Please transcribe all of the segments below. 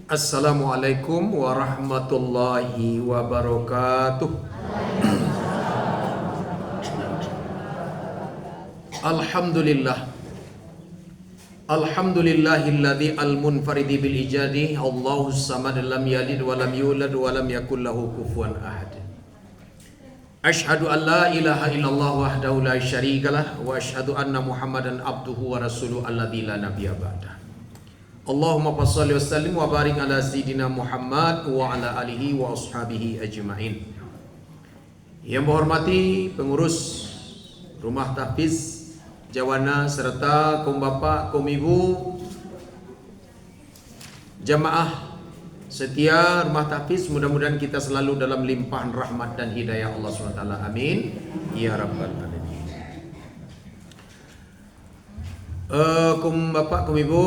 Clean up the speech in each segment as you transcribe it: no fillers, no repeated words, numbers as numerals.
Assalamualaikum warahmatullahi wabarakatuh. Alhamdulillah. Alhamdulillahilladzi al-munfaridi bil ijadi, Allahus samad lam yalid wa lam yulad wa lam yakul lahu kufuwan ahad. Asyhadu an la ilaha illallah wahdahu la syarikalah wa asyhadu anna Muhammadan abduhu wa rasuluhu alladzi la nabiyya ba'dah. Allahumma shalli wa sallim wa barik ala sayyidina Muhammad wa ala alihi wa ashabihi ajma'in. Yang berhormati pengurus Rumah Tahfiz Jawana serta kaum bapa, kaum ibu, jamaah setia Rumah Tahfiz, mudah-mudahan kita selalu dalam limpahan rahmat dan hidayah Allah SWT. Amin ya rabbal alamin. Kaum bapa, kaum ibu,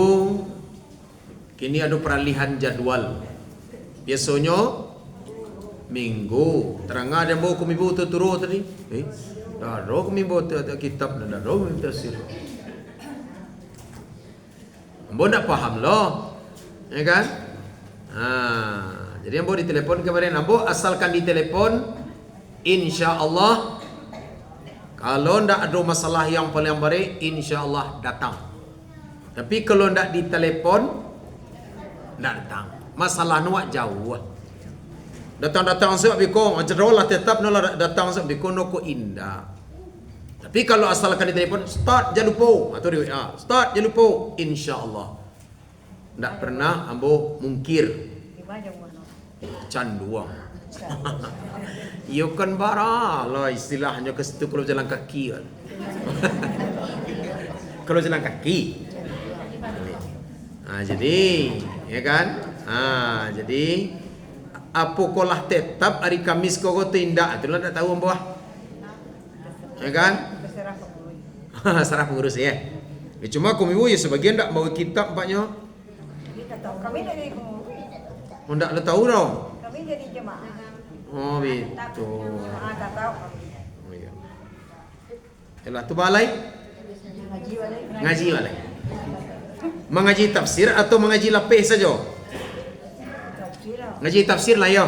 kini ada peralihan jadual. Biasanya minggu terang ada bawa kaum ibu turun tadi. Dah roh kami bawa kitab dah roh kami tafsir. Ambo nak faham loh, ya kan? Jadi ambo ditelepon kemarin, ambo asalkan ditelepon, insya Allah. Kalau ndak ada masalah yang paling baik, insya Allah datang. Tapi kalau ndak ditelepon, ndak datang. Masalah nuak jauh. Datang-datang sebab biko, jerolah tetap nolak datang sebab biko noko indah. Tapi kalau asalkan di telefon, start jangan lupa atau di WA, start jangan lupa, insya-Allah. Ndak pernah ambo mungkir. Canduang. Iyo kan bara lah istilahnya ke situ kalau jalan kaki kan. Kalau jalan kaki. Jadi, ya kan? Jadi apa kolah tetap hari Kamis kau tindak itulah tak tahu ambah. Ya kan? Serah pengurus ya. Cuma kaum ibu ya sebagian tak bawa kitab empaknya. Kami dari pengurus. Oh tak tahu dah. Kami jadi jemaah. Oh begitu. Tak tahu. Oh iya. Yalah tu balai. Ngaji balai. Mengaji tafsir atau mengaji lapis saja? Ngaji tafsir lah ya.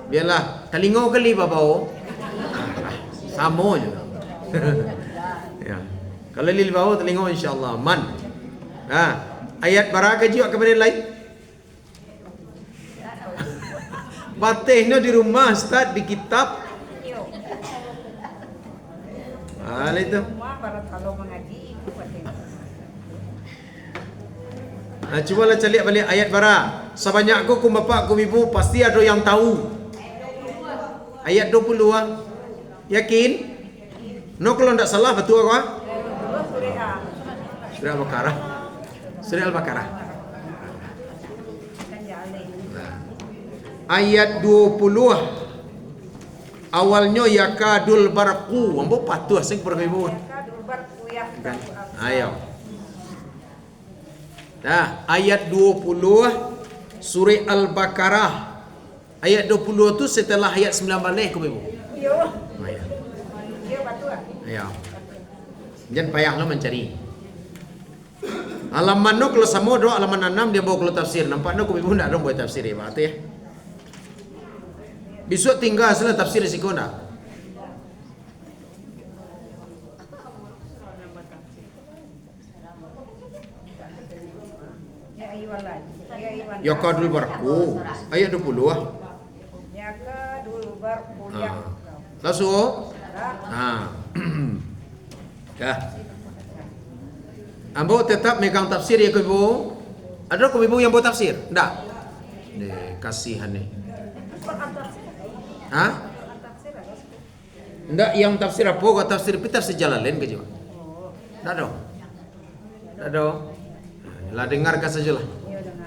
Biarlah. Telingo kali babao. Sama je. Ya. Kalau lil bau telingo insya-Allah man. Ayat barakah juga kepada lain. Batihnya di rumah, Ustaz, di kitab. Itu. Kalau mengaji Cubalah cari balik ayat bara. Sebanyak aku bapak, kum ibu pasti ada yang tahu. Ayat 20 ah. Yakin? No kalau tidak salah betul aku ah? Surah Al-Baqarah. Surah Al-Baqarah. Ayat 20 awalnya yakadul barqu. Ambo patuh sing peribu. Kan? Ayo. Dah, ayat 20 surah Al-Baqarah. Ayat 20 tu setelah ayat 9 balik ke ibu. Yo. Ayo. Yo batu. Ayo. Jangan payahlah mencari. Halaman no kalau sama do halaman 6 dia bawa kalau tafsir. Nampak no ibu ndak dong buat tafsir ya, Pak ya. Besok tinggal salah tafsir risiko ndak? Yakadul barqu ayat 20 ah. Yakadul barqu ya. Langsung. Dah. Ambo tetap megang tafsir ya ibu. Ada ibu yang buat tafsir? Enggak. Kasihan nih. Enggak yang tafsir apa? Kau tafsir tafsir Jalalain ke jiwa? Enggak dong. Enggak dong. Lah dengarkan sajalah.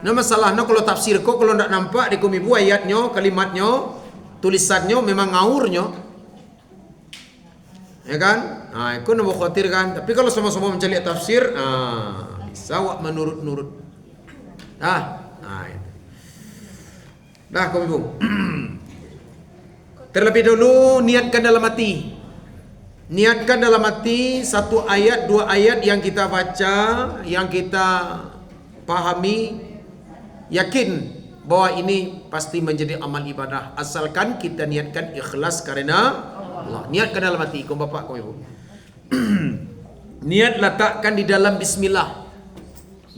Nah masalahnya kalau tafsir kok kalau tidak nampak di kaum ibu ayatnya, kalimatnya, tulisannya memang ngaurnya. Ya kan? Itu nak khawatir kan. Tapi kalau sama-sama mencari tafsir, bisa wak menurut-nurut. Dah kaum ibu. Terlebih dulu niatkan dalam hati. Niatkan dalam hati satu ayat, dua ayat yang kita baca, yang kita pahami, yakin bahwa ini pasti menjadi amal ibadah asalkan kita niatkan ikhlas karena Allah. Niatkan dalam hati, kau bapak, kau ibu. Niat letakkan di dalam bismillah.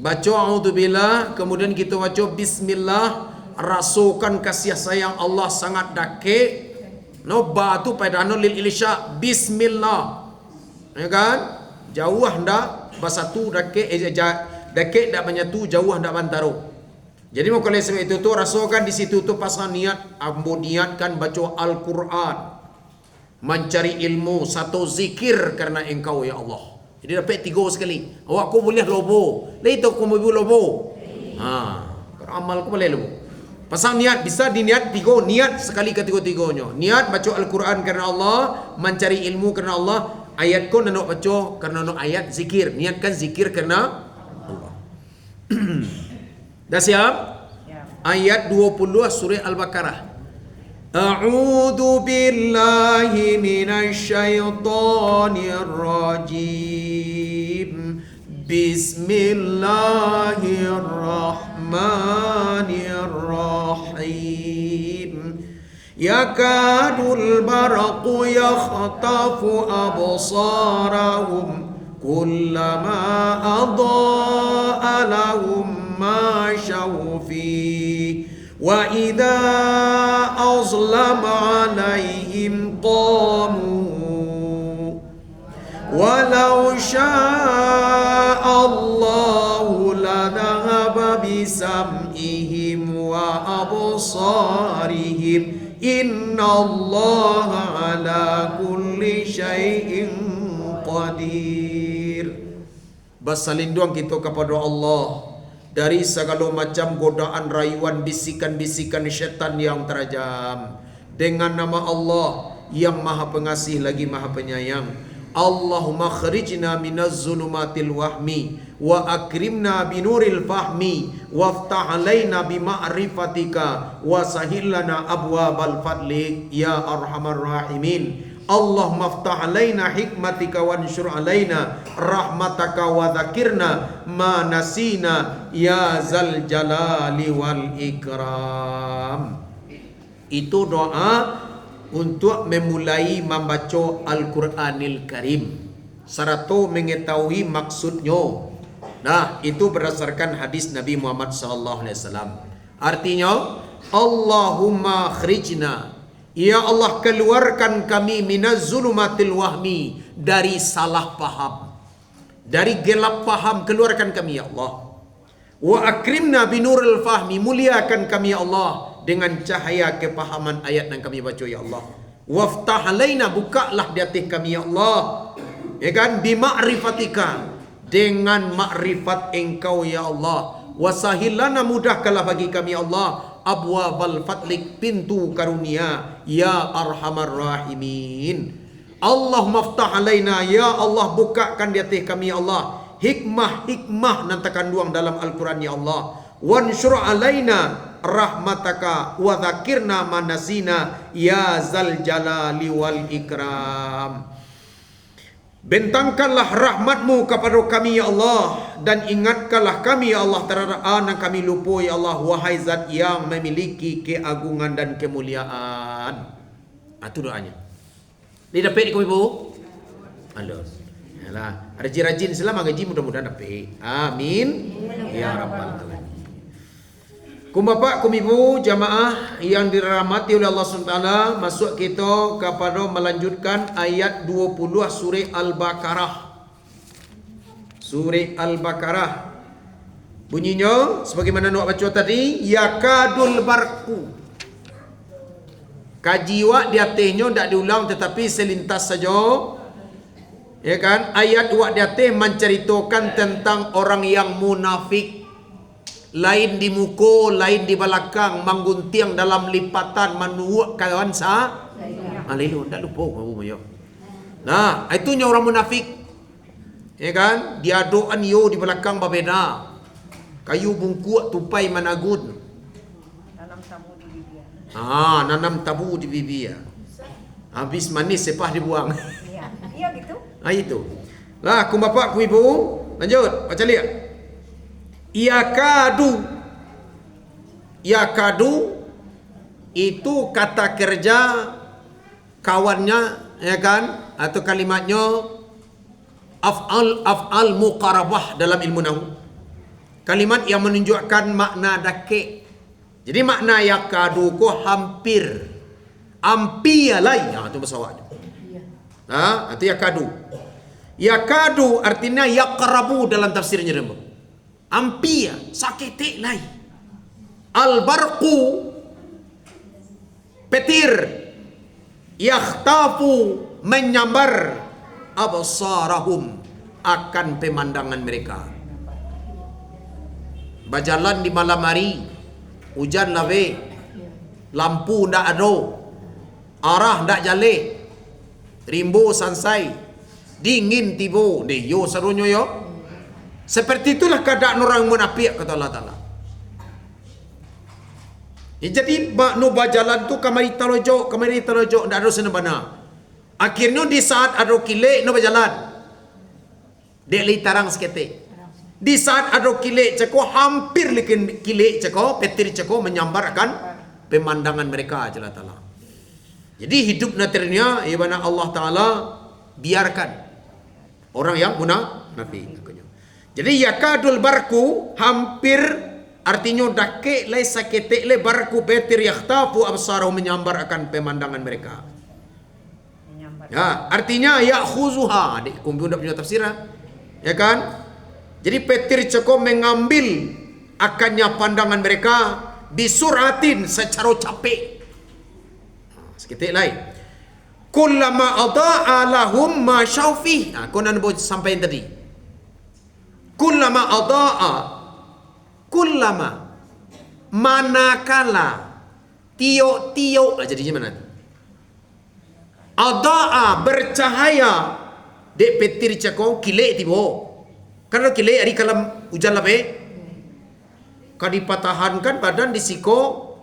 Baca a'udzubillah, kemudian kita baca bismillah, rasakan kasih sayang Allah sangat dakik. No ba tu pada lil ilisha bismillah. Ya kan? Jauh hendak bahasa tu dakik dakik dak menyatu, jauh hendak bantaro. Jadi mau kalau sebab itu tu rasakan di situ tu pasal niat, ambo niatkan baca Al-Quran, mencari ilmu, satu zikir karena engkau ya Allah. Jadi dapat 3 sekali. Awak ku boleh lobo, itu ku mau lobo. Amal ku boleh lobo. Pasal niat bisa diniat 3, niat sekali ketiga-tiganya. Niat baca Al-Quran karena Allah, mencari ilmu karena Allah. Ayat ku nak baca karena nak ayat zikir. Niatkan zikir karena Allah. Dah siap? Ya. Ayat 20 surah Al-Baqarah. A'udzu billahi minasyaitonir rajim. Bismillahirrahmanirrahim. Yakadul barqu yakhtafu absarahum kullama adaa'a lahum ما شوا فيه وإذا أظلم عليهم قاموا ولو شاء الله لذهب بسمعهم وأبصارهم إن الله على كل شيء قدير. Bersalindung kita kepada Allah dari segala macam godaan, rayuan, bisikan-bisikan syaitan yang terajam. Dengan nama Allah yang Maha Pengasih lagi Maha Penyayang. Allahumma khrijna minaz zulumatil wahmi wa akrimna binuril fahmi waftah alaina bima'rifatika wa sahil lana abwabal fadli ya arhamar rahimin. Allahumma aftah alaina hikmatika wansyur alaina rahmataka wa dzakirna ma nasina ya zal jalali wal ikram. Itu doa untuk memulai membaca Al-Quranil Karim serta mengetahui maksudnya. Nah, itu berdasarkan hadis Nabi Muhammad SAW. Artinya, Allahumma khrijna, ya Allah keluarkan kami minaz zulumatil wahmi, dari salah paham, dari gelap paham, keluarkan kami ya Allah. Wa akrimna binuril fahmi, muliakan kami ya Allah dengan cahaya kepahaman ayat yang kami baca ya Allah. Waftah alaina, bukalah di atas kami ya Allah, ya kan, bima'rifatika, dengan makrifat engkau ya Allah. Wasahilana, mudahkanlah bagi kami ya Allah abwabal fadlik, pintu karunia ya arhamar rahimin. Allahumma aftah alaina, ya Allah bukakan di atas kami ya Allah hikmah nanti kandung dalam Al-Quran ya Allah. Wansyur alaina rahmataka wa dzakirna manasina ya zal jalali wal ikram. Bentangkanlah rahmatmu kepada kami ya Allah, dan ingatkanlah kami ya Allah terhadap yang kami lupa ya Allah, wahai zat yang memiliki keagungan dan kemuliaan. Itu doanya. Dia dapat kau ibu? Alhamdulillah. Yalah, rajin-rajin selama gaji mudah-mudahan dapat. Amin. Ya rabbal alamin. Kum bapak, kum ibu, jamaah yang dirahmati oleh Allah SWT, masuk kita kepada melanjutkan ayat 20 surah Al-Baqarah. Surah Al-Baqarah bunyinya sebagaimana nak baca tadi, yakadul barku. Kaji wak di atasnya tak diulang tetapi selintas saja. Ya kan? Ayat wak di atas menceritakan tentang orang yang munafik. Lain di muka, lain di belakang, menggunting dalam lipatan, menuak kawan sa. Alilu, tak lupa kamu mayo. Nah, itunya orang munafik. Ya kan? Dia doan yo di belakang berbeda. Kayu bungkuk tupai managun. Nanam tabu di bibir. Nanam tabu di bibir. Habis manis sepah dibuang. Iya, iya gitu. Itu. Lah, kum bapak, kum ibu, lanjut baca lihat. Yakadu itu kata kerja kawannya, ya kan, atau kalimatnya af'al muqarabah dalam ilmu nahwu. Kalimat yang menunjukkan makna dakik. Jadi makna yakadu ko hampir, ampiyalai, itu pesawat. Itu yakadu. Yakadu artinya yaqrabu dalam tafsirnya demo. Ampia, sakete lai. Al-barqu, petir. Yakhtafu, menyambar absarahum, akan pemandangan mereka. Berjalan di malam hari, hujan lawe, lampu ndak ada, arah ndak jale, rimbo sansai, dingin tibo, yo serunya yo. Seperti itulah keadaan orang munafik, kata Allah Ta'ala. Jadi no berjalan tu kamari talojok, ndak ada senabana. Akhirnya di saat ada kilek no berjalan, dek li tarang sekete. Di saat ada kilek ceko, hampir likin kilek ceko, petir ceko menyambarkan pemandangan mereka, Allah Ta'ala. Jadi hidup naturnya ibana Allah Ta'ala biarkan orang yang munafik. Jadi yakadul barku, hampir, artinya dakik le sakete le barku petir yakhtafu absarahu, menyambar akan pemandangan mereka. Ya, artinya ya'khuzuha. Adik kumpulan dah punya tafsiran. Ya kan? Jadi petir ceko mengambil akannya pandangan mereka bisuratin, secara capek. Seketik lain. Kullama ada'a lahum ma syaufi. Kau nak sampai tadi. Kullama ada'a, kullama, manakala, tiok-tiok, jadinya mana? Ada'a, bercahaya, dek petir cakong kilek tibo. Karena kilek hari kalam hujan labe, kau dipatahankan badan disiko,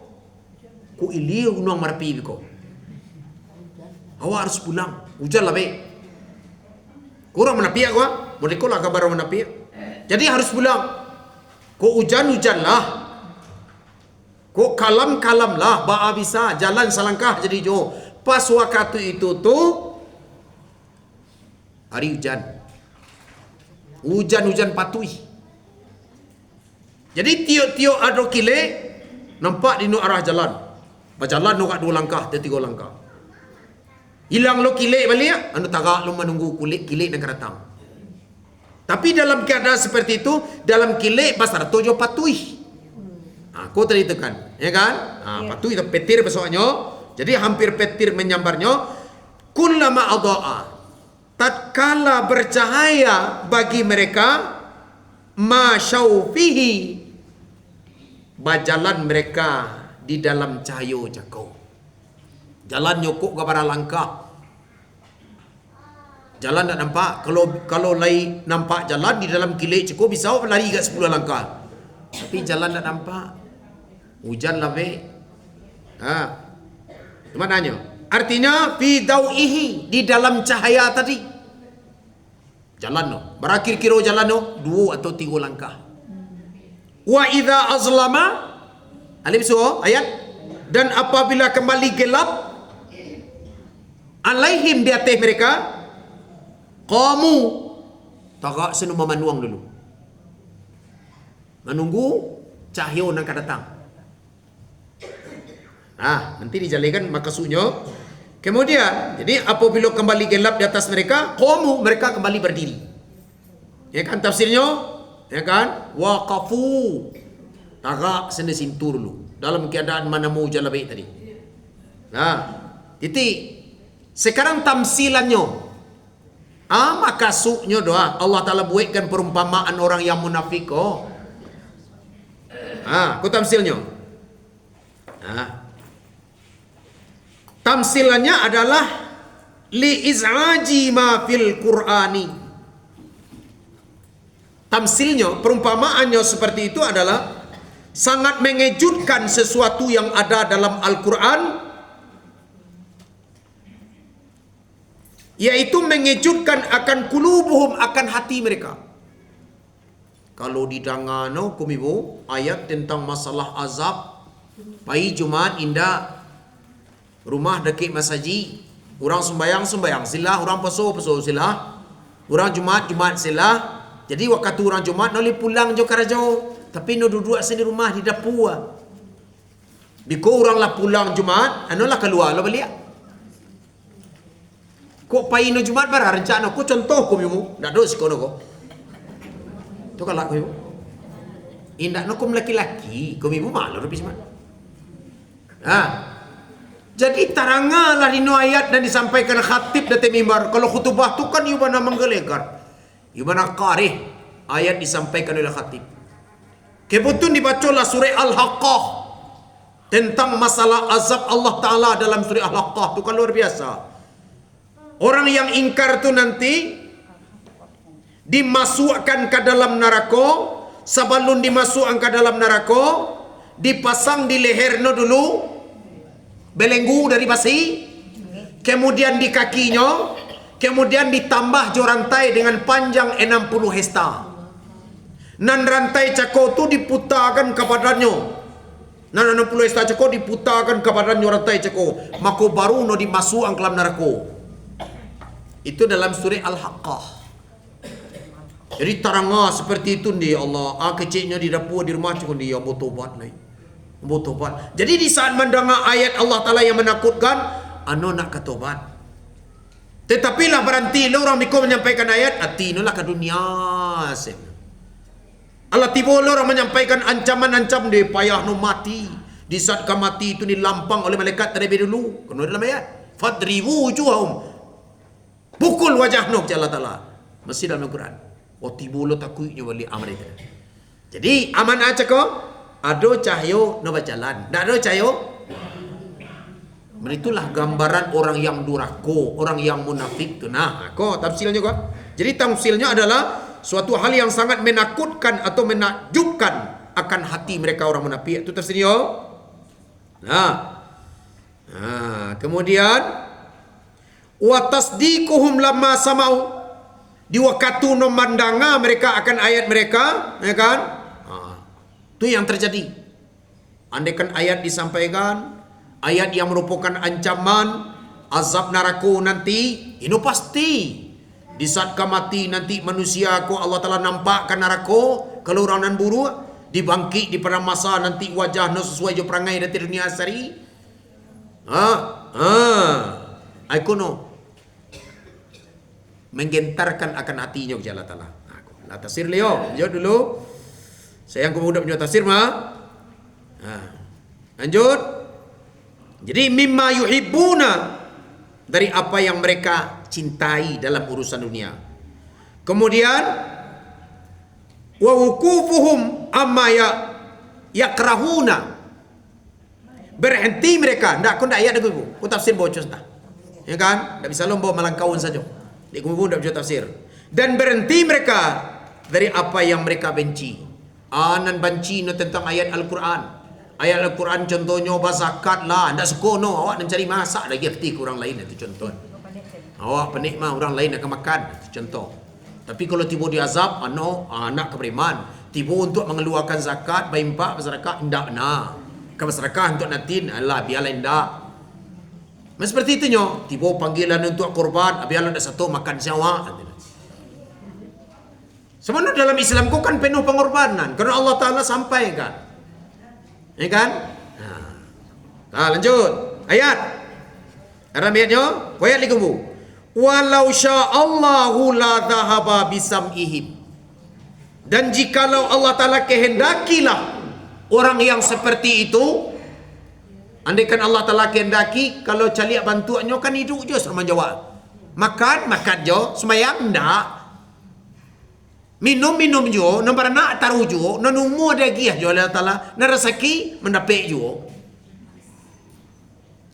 ku ili unang marapi biko. Awak harus pulang, hujan labe. Kurang menapiak gua, mereka lah kabar menapiak. Jadi harus pulang. Kok hujan lah. Kok kalam lah. Ba'a bisa jalan selangkah jadi jauh. Pas waktu itu tuh hari hujan. Hujan patui. Jadi tiok-tiok ada kile nampak di arah jalan. Berjalan no kat 2 langkah, 3 langkah. Hilang lo kile balik, anu tagak lo menunggu kulit kile nak datang. Tapi dalam keadaan seperti itu, dalam kilek pasar tojo patui. Kau tadi tekan, ya kan? Patui itu petir besoknya. Jadi hampir petir menyambarnya. Kullama ada'a, tatkala bercahaya bagi mereka, ma syaufihi, berjalan mereka di dalam cahaya jakau. Jalan nyokok gambar langkah. Jalan tak nampak. Kalau lagi nampak jalan di dalam kilek cukup bisa lari ke 10 langkah. Tapi jalan tak nampak. Hujan lah be. Maknanya? Artinya fi dau'ihi, di dalam cahaya tadi. Jalan no. Berakir-kira jalan no 2 atau 3 langkah. Wa idza azlama, alif surah ayat, dan apabila kembali gelap alaihim, di atas mereka, qamu, tagak senu memanuang dulu, menunggu cahaya nak datang. Nanti dijalikan makasudnya. Kemudian, jadi apabila kembali gelap di atas mereka, qamu, mereka kembali berdiri. Ya kan tafsirnya? Ya kan? Waqafu, tagak senu sintur dulu dalam keadaan mana mau jalan baik tadi. Titik. Sekarang tamsilannya. Makasudnya doa Allah Ta'ala buatkan perumpamaan orang yang munafik. Ku tamsilnya. Tamsilannya adalah li iz'aji ma fil Qur'ani. Tamsilnya, perumpamaannya seperti itu adalah sangat mengejutkan sesuatu yang ada dalam Al-Quran, yaitu mengejutkan akan kulubuhum, akan hati mereka. Kalau didengar no kumibu ayat tentang masalah azab pai Jumat indah rumah dekat masjid orang sembayang sila, orang puasa sila, orang Jumat sila. Jadi waktu orang Jumat noli pulang jo karajo, tapi no duduk sini rumah di dapur. Biko orang lah pulang Jumat, anu lah keluar lah balik. Kok pai no Jumat bara rencana ko contoh ko mimu, ndak do sikono ko. Tu kalau ko. Indak no kum laki-laki, ko mimu malu lebih Jumat. Jadi tarangalah di ayat dan disampaikan khatib dari mimbar. Kalau khutbah tu kan ibana menggelegar. Ibana qarih. Ayat disampaikan oleh khatib. Kebetulan dibacalah surah Al-Haqqah tentang masalah azab Allah Ta'ala dalam surah Al-Haqqah. Itu kan luar biasa. Orang yang ingkar tu nanti dimasukkan ke dalam neraka. Sebelum dimasukkan ke dalam neraka, dipasang di lehernya dulu belenggu dari besi, kemudian di kakinya, kemudian ditambah jo rantai dengan panjang 60 hektar. Nan rantai cako tu diputarkan ke badannya. Nan 60 hektar cako diputarkan ke badannya rantai cako. Maka baru no dimasukkan ke dalam neraka. Itu dalam surah Al-Haqqah. Jadi taranga seperti itu dia Allah. Kecilnya di dapur di rumah cakap dia bertobat lagi. Bertobat. Jadi di saat mendengar ayat Allah Ta'ala yang menakutkan, anu nak ketobat. Tetapi lah berhenti lah orang mikir menyampaikan ayat, hati lah ke dunia. Allah tiba orang menyampaikan ancaman-ancam dia payah no mati. Di saat kau mati itu dilampang oleh malaikat terlebih dulu. Kena dalam ayat. Fadribu wujuhahum. Pukul wajah no Allah Ta'ala. Masih dalam Al-Quran. Oh tiba lo takutnya balik amal itu. Jadi aman aja kau. Ada cahaya no berjalan. Tak ada cahaya. Itulah gambaran orang yang durhaka, orang yang munafik tu. Nah, kau tafsirnya kau. Jadi tafsirnya adalah suatu hal yang sangat menakutkan atau menakjubkan akan hati mereka orang munafik. Itu tafsirnya. Kemudian wa tasdiquhum lamma sama'u. Di waktu no mandanga mereka akan ayat mereka, ya kan? Itu yang terjadi. Andaikan ayat disampaikan, ayat yang merupakan ancaman azab neraka nanti, ini pasti di saat kau mati nanti manusia ko Allah Ta'ala nampakkan neraka kalau orang nan buruk dibangkit di pada masa nanti wajahnya sesuai jo perangai dari dunia asari. Aku no menggentarkan akan hatinya ke Allah Ta'ala. Nah, tafsir Leo, jauh dulu. Saya yang kemudian punya tafsir mah. Lanjut. Jadi mimma yuhibbuna, dari apa yang mereka cintai dalam urusan dunia. Kemudian wa wuqufuhum amma yakrahuna. Berhenti mereka. Ndak kau ndak ayat aku. Kau tafsir bocor dah. Ya kan? Ndak bisa lomba malangkauan saja. Di kumpul ndak bisa tafsir. Dan berhenti mereka dari apa yang mereka benci. Anan benci no tentang ayat Al-Quran. Ayat Al-Quran contohnya zakat lah. Ndak suka no. Awak nak cari masak lagi hati ke orang lain. Itu contoh. Awak penikmah orang lain akan makan. Itu contoh. Tapi kalau tiba diazab, anak keberiman. Tiba untuk mengeluarkan zakat, bayimpak, masyarakat, tidak nak. Ke masyarakat untuk natin, Allah biarlah tidak. Seperti itu nyo. Tiba panggilan untuk korban, biarlah ada satu makan syawa. Sebenarnya dalam Islam ku kan penuh pengorbanan. Karena Allah Ta'ala sampaikan. Ya kan? Lanjut. Ayat. Ada ayatnya? Ayat likumu. Walau sya'allahu la dhahaba bisam'ihim. Dan jikalau Allah Ta'ala kehendakilah orang yang seperti itu, andaikan Allah Ta'ala kehendaki, kalau caliak bantuannya kan hidup je sama jawab. Makan je, semayang ndak. Minum jo, nombor nak taruh jo, nanumu ada giah jo Allah Ta'ala, narasaki mendapik jo.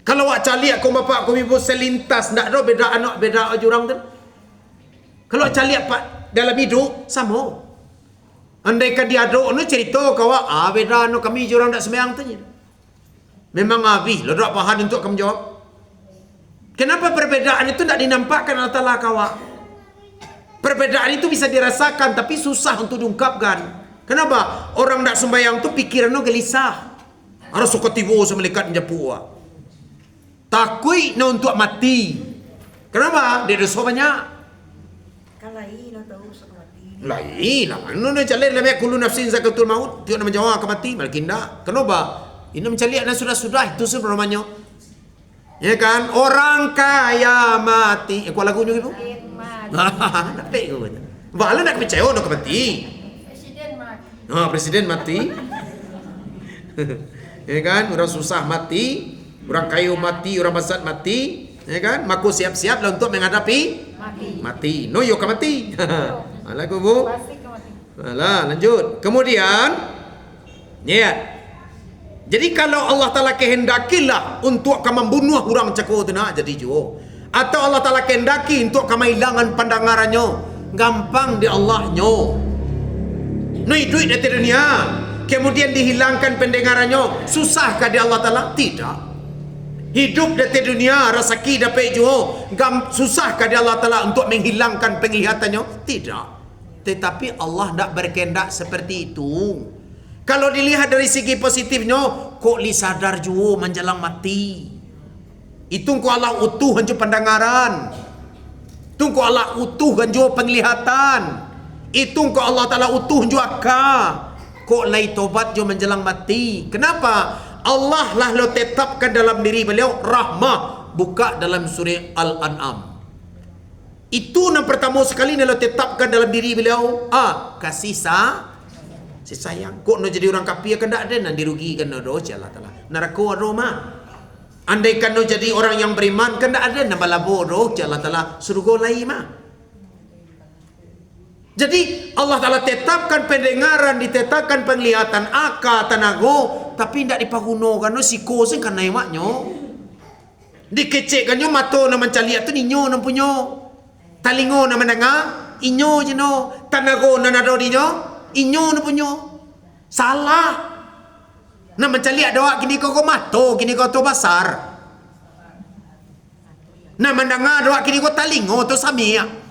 Kalau awak caliak kau bapak kau ibu selintas, ndak ada beda anak beda jurang tu. Kalau caliak pak dalam hidup sama. Andaikan dia ada no cerita kau beda no kami jurang ndak sembahyang tu. Memang habis, lo dak faham untuk kamu jawab. Kenapa perbedaan itu ndak dinampakkan Allah Ta'ala kau? Perbedaan itu bisa dirasakan tapi susah untuk diungkapkan. Kenapa? Orang nak sembahyang tu pikirannya gelisah. Harus suka tiba semelekat menjapua. Takui na untuk mati. Kenapa? Dia dosa banyak. Kalai na tahu sakmati. Lain lah. Ano na jalan lamia kullu nafsin zakatul maut. Tiada nama jawab mati. Malkinda. Kenapa? Ini mencari dan sudah itu sebenarnya. Ya kan? Orang kaya mati. Kuat lagunya ibu? Nak pek ke? Bala nak percaya nak mati. Presiden mati. Ya kan? Orang susah mati, orang kaya mati, orang basat mati, ya kan? Maka siap-siaplah untuk menghadapi mati. No yo ke mati. Alah Bu. Alah lanjut. Kemudian ya. Jadi kalau Allah Taala kehendakilah untuk kamu membunuh orang cakap tu nak jadi jo. Atau Allah Taala kehendaki untuk kamu hilangan pandangarannya, gampang di Allahnya. No duit dari dunia. Kemudian dihilangkan pendengarannya, susahkah di Allah Ta'ala? Tidak. Hidup di dunia, rezeki dapat juga, susahkah di Allah Ta'ala untuk menghilangkan penglihatannya? Tidak. Tetapi Allah tidak berkehendak seperti itu. Kalau dilihat dari segi positifnya, kok li sadar juga menjelang mati. Itu kok Allah utuh juga pendengaran. Itu kok Allah utuh juga penglihatan. Itu kok Allah Ta'ala utuh juga akal. Kok lai tobat jo menjelang mati. Kenapa? Allah lah lo tetapkan dalam diri beliau rahmah. Buka dalam surah Al-An'am. Itu yang pertama sekali lo tetapkan dalam diri beliau. Kasih sayang. Kok no jadi orang kafir kan tak ada nan dirugikan no dosa Allah Taala. Neraka Roma. Andaikan no jadi orang yang beriman kan tak ada nan balabo dosa Allah Taala. Surga lain mah. Jadi Allah Ta'ala tetapkan pendengaran, ditetapkan penglihatan, akal, tenaga, tapi tidak dipagunakan. Siko sen kan naimaknya. Dikecekkannya mata na mencaliat tu ninyo na punya. Talingo na mendengar, inyo je no. Tenaga na nado dinyo, inyo na punya. Salah. Na mencaliat doa kini kau mata, kini kau tu basar. Na mendengar doa kini kau talingo tu samia.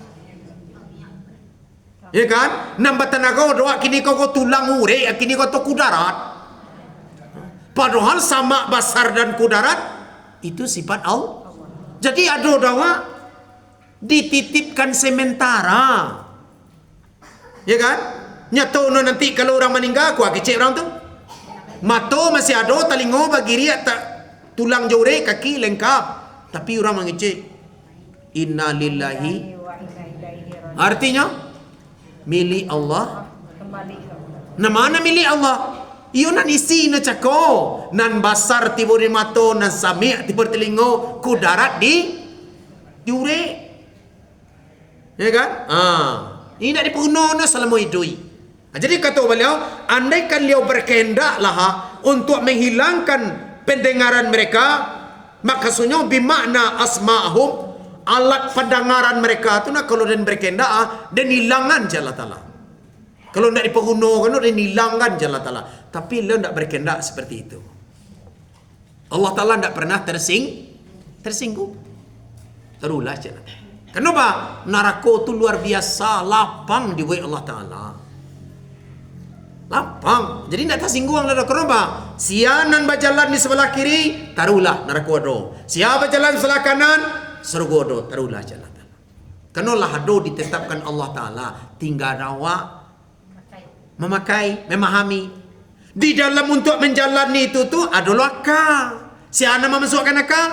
Ya kan? Nambah tenaga doa kini kau tulang ure, kini kau tu kudarat. Padahal sama basar dan kudarat itu sifat Allah. Jadi ada doa dititipkan sementara. Ya kan? Nyata nanti kalau orang meninggal aku kecek orang tu. Mata masih ada, talingo bagi ria tak tulang jore, kaki lengkap. Tapi orang mengecek. Inna lillahi. Artinya milik Allah. Nah mana milik Allah? Iyo nan isi na cako, nan basar tibur di mata, nan sami' tibur telingo, ku darat di ure. Ya kan? Ini nak dipunuh na selama hidup. Jadi kata beliau, andaikan beliau berkehendak lah untuk menghilangkan pendengaran mereka, maka sunyo bimakna asma'hum, alat pendengaran mereka tu nak kalau dan berkehendak dan hilangan je Allah Ta'ala. Kalau nak dipergunakan dan hilangkan je Allah Ta'ala. Tapi beliau tak berkehendak seperti itu. Allah Ta'ala tak pernah tersinggung. Terulah je. Kenapa? Neraka tu luar biasa, lapang di wajah Allah Ta'ala. Lapang. Jadi tak tersinggung Allah. Kenapa? Sianan berjalan di sebelah kiri, taruhlah neraka ada. Siapa berjalan di sebelah kanan, surga ada. Taruhlah je Allah Ta'ala. Kenalah ada ditetapkan Allah Ta'ala. Tinggal awak memakai, memahami. Di dalam untuk menjalani itu tu adalah akal. Siapa memasukkan akal?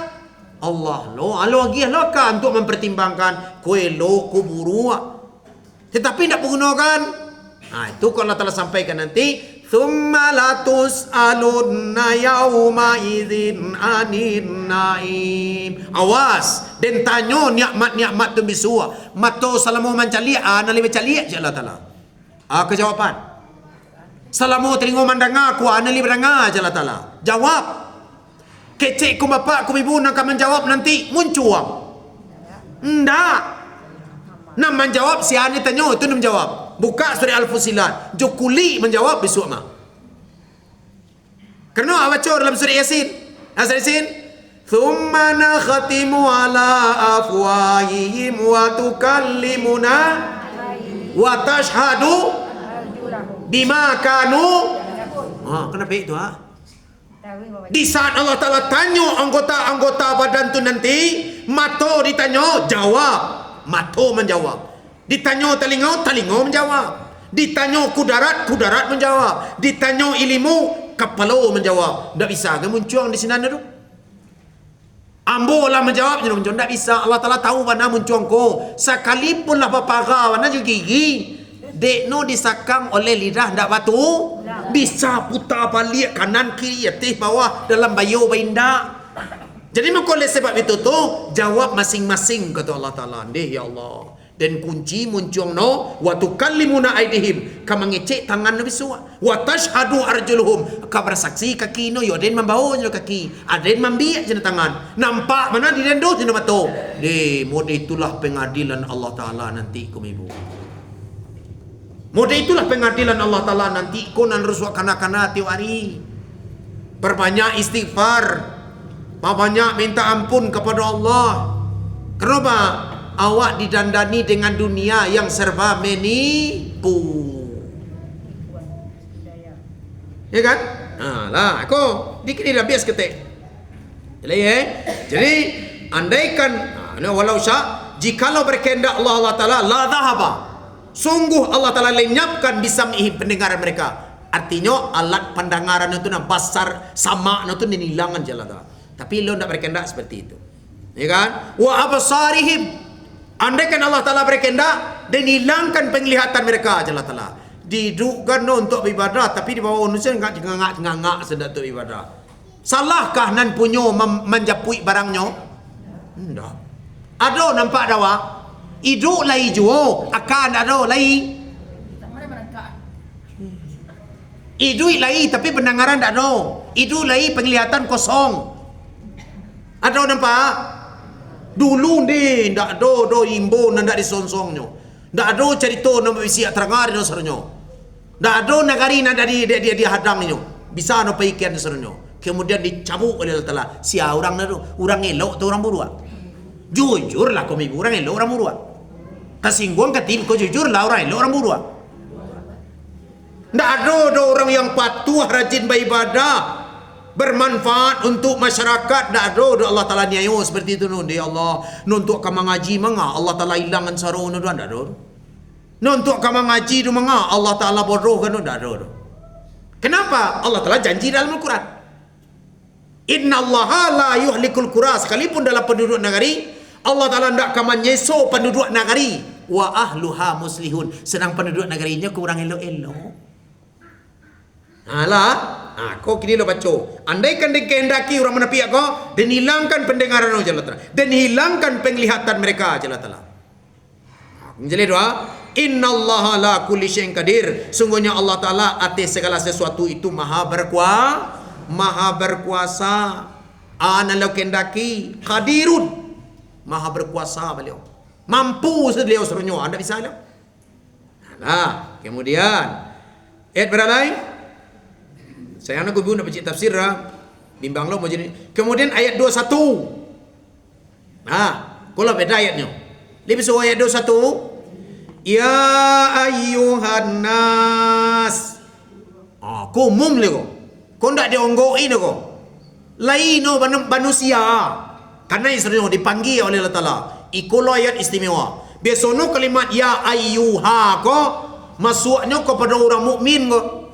Allah lo, lagi akal untuk mempertimbangkan kue lo kuburu. Tetapi tidak menggunakan. Itu kalau Allah Ta'ala sampaikan nanti, thumma latus'alunna yawma idzin anin naim. Awas, dan tanya nikmat-nikmat tu bisua. Mato salamu mencaliak, nali mencaliak je Allah Ta'ala. Kejawapan. Salamu telingo mendengar aku, nali mendengar je Allah Ta'ala. Jawab. Kecik ku bapak ku ibu nak menjawab nanti muncul. Enggak. Nak menjawab si ani tanya itu nak menjawab. Buka surah Al-Fusilat. Jokuli menjawab besok mah. Kerana baca dalam surah Yasin. Surah Yasin. Thumma nakhatimu ala afwahihim wa tukallimuna wa tashhadu arjulahum. bima kanu. Kenapa? Kenapa itu Tahu bawa. Di saat Allah Ta'ala tanya anggota-anggota badan tu nanti, mata ditanya, jawab. Mata menjawab. Ditanya telinga, telinga menjawab. Ditanya kudarat, kudarat menjawab. Ditanya ilmu, kepala menjawab. Tak bisa ke muncul di sini tu? Ambo lah menjawab, jangan muncul. Tak bisa. Allah Ta'ala tahu mana muncul ko. Sekalipun lah papara, mana juga gigi. Dek no disakang oleh lidah ndak batu, bisa putar balik kanan kiri atas bawah dalam bayu bainda. Jadi maka oleh sebab itu tu jawab masing-masing kata Allah Taala. Deh ya Allah. Dan kunci muncul no wa tukallimuna aidihim, ka mengecek tangan Nabi suwa. Wa tashhadu arjuluhum, ka bersaksi kaki no yo den membawa je kaki, aden membiak je tangan. Nampak mana di dendo je mata. Deh mod itulah pengadilan Allah Taala nanti kum ibu. Model itulah pengadilan Allah Ta'ala nanti. Konan rusuk kana-kana tiap hari. Perbanyak istighfar. Banyak minta ampun kepada Allah. Kenapa? Awak didandani dengan dunia yang serba menipu. Ya kan? Lah, aku dikit dah bias ketik. Jadi, andaikan walau syak, jikalau berkehendak Allah Ta'ala la dhahaba. Sungguh Allah Ta'ala lenyapkan bisam'ihim, pendengaran mereka. Artinya alat pendengaran itu basar sama itu dihilangkan Allah Ta'ala. Tapi lo tidak berkehendak seperti itu. Ya kan? Wa absarihim. Andaikan Allah Ta'ala berkehendak dan hilangkan penglihatan mereka Allah Ta'ala. Didukkan untuk ibadah tapi di bawah manusia ngangak sedang untuk ibadah. Salahkah nan punyo menjapui barangnya? Tidak. Ada nampak dawa? Hidup lai juo, akan ada lai. Hidup lai tapi pendengaran tak ada. Hidup lai penglihatan kosong. Ada nampak? Dulu ni tak ada imbo ndak disonsongnya. Tak ada cerita nama isi terangar no sernya. Tak ada negari nak dia hadangnya. Bisa no paikian sernya. Kemudian dicabut oleh Allah Taala. Sia orang tu, orang elok tu orang buruk. Jujurlah kau ibu, orang elok orang buruk. Kesinggung ketim kau jujurlah orang elok orang buruk. Tak ada orang yang patuh rajin beribadah bermanfaat untuk masyarakat. Tak ada Allah Ta'ala niayo seperti itu nun. Dia Allah nuntuk kamu ngaji manga Allah Ta'ala hilangkan sarung nun. Tak ada. Nuntuk kamu ngaji tu manga Allah Ta'ala bodoh kan. Tak ada. Kenapa? Allah Ta'ala janji dalam Al-Quran. Inna Allah la yuhlikul qura. Sekalipun dalam penduduk negeri Allah Ta'ala tidak akan menyeso penduduk negeri. Wa ahluha muslihun. Sedang penduduk negerinya kurang elok-elok. Kau kini lo baca. Andaikan dikehendaki orang mana pihak kau dan hilangkan pendengaran Allah Ta'ala dan hilangkan penglihatan mereka Allah Ta'ala. Menjelaskan doa. Inna Allah la kulli syai'in qadir. Sungguhnya Allah Ta'ala atas segala sesuatu itu maha berkuasa. Ana lo kehendaki qadirun. Maha berkuasa beliau. Mampu beliau sebenarnya. Anda bisa lah. Kemudian ayat beralai. Saya nak guna baca tafsir lah. Bimbang lo mau jadi. Kemudian ayat 21. Kalau beda ayatnya. Lebih so ayat 21. Ya ayyuhan nas. Kau umum le kau. Kau tak dionggoin kau. Lain no manusia. Karena Israel dipanggil oleh Allah Ta'ala. Ikulah ayat istimewa. Biasanya kalimat ya ayyuha ko masuknya kepada orang mukmin ko.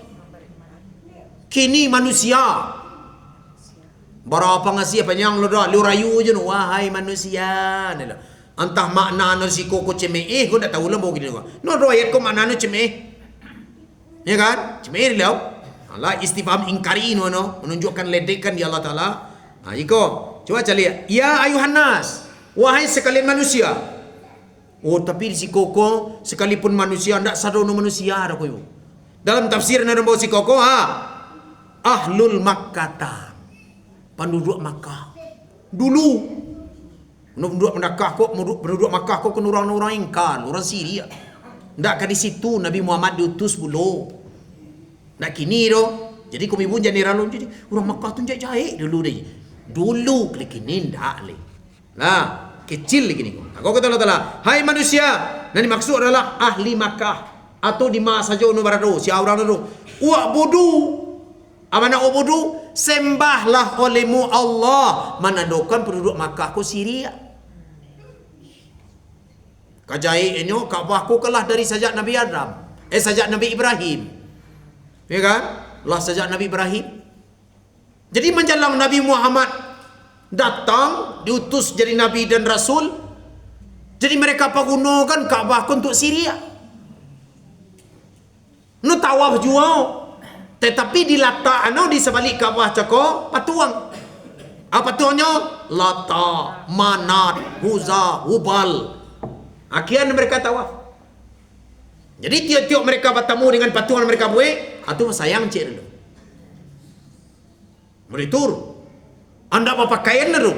Kini manusia. Berapa ngasih panjang lo dah. Lu rayu je no. Wahai manusia. Entah makna no si koko cemeh. Kau tak tahu lah bawa gini ko. No ayat ko makna no cemeh. Ya kan? Cemeh dia. Allah istifham ingkari no. Menunjukkan ledekan di Allah Ta'ala. Iko. Coba lihat. Ya ayuhan nas. Wahai sekalian manusia. Tapi di si koko sekalipun manusia ndak sadar no manusia ada ko. Dalam tafsir na bawa si koko Ahlul Makkah. Penduduk Makkah. Dulu penduduk Makkah kok kan orang-orang ingkar, orang Syria. Ndak di situ Nabi Muhammad diutus dulu. Ndak kini Jadi kami pun jadi ralun jadi orang Makkah tu jahit dulu deh. Dulu kini ndak le. Kecil lagi ni. Aku kata Allah Ta'ala, hai manusia, Yang dimaksud adalah ahli Makkah atau di mana saja unu berada, siapa orang itu. Wa'budu. Amana ubudu, sembahlah olehmu Allah. Manadokan penduduk Makkah ku Syria. Kajai ini Kaabah ku kalah dari sajak Nabi Adam. Sajak Nabi Ibrahim. Ya kan? Lah sajak Nabi Ibrahim. Jadi menjelang Nabi Muhammad datang, diutus jadi Nabi dan Rasul. Jadi mereka gunakan Kaabah ku untuk Syria. Nu tawaf jual. Tetapi diletak di sebalik Kaabah cakap patuang. Apa patuangnya? Lata, Manat, Huza, Hubal. Akhirnya mereka tawaf. Jadi tiap-tiap mereka bertemu dengan patungan mereka buat, itu sayang cik dulu. Meritur. Anda berpakaian dulu.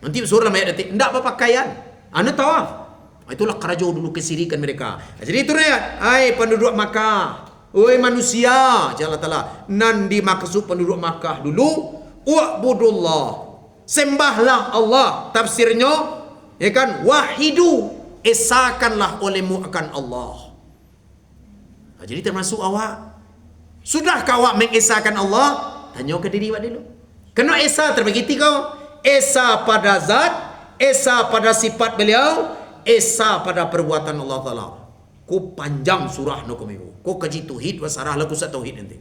Nanti surah ayat detik. Tidak berpakaian. Anda tawaf. Itulah kerajaan dulu kesirikan mereka. Jadi itu ayat. Hai penduduk Makkah. Oi manusia, Allah Ta'ala, nan dimaksud penduduk Makkah dulu, wa'budullah, sembahlah Allah. Tafsirnya, ya kan, wahidu, esakanlah olehmu akan Allah. Jadi termasuk awak. Sudahkah awak mengesakan Allah? Tanya ke diri awak dulu. Kena esa terbagi tiga. Esa pada zat, esa pada sifat beliau, esa pada perbuatan Allah Ta'ala. Ku panjang surah no komibu. Ku kaji tauhid wasarah laku sat tauhid nanti.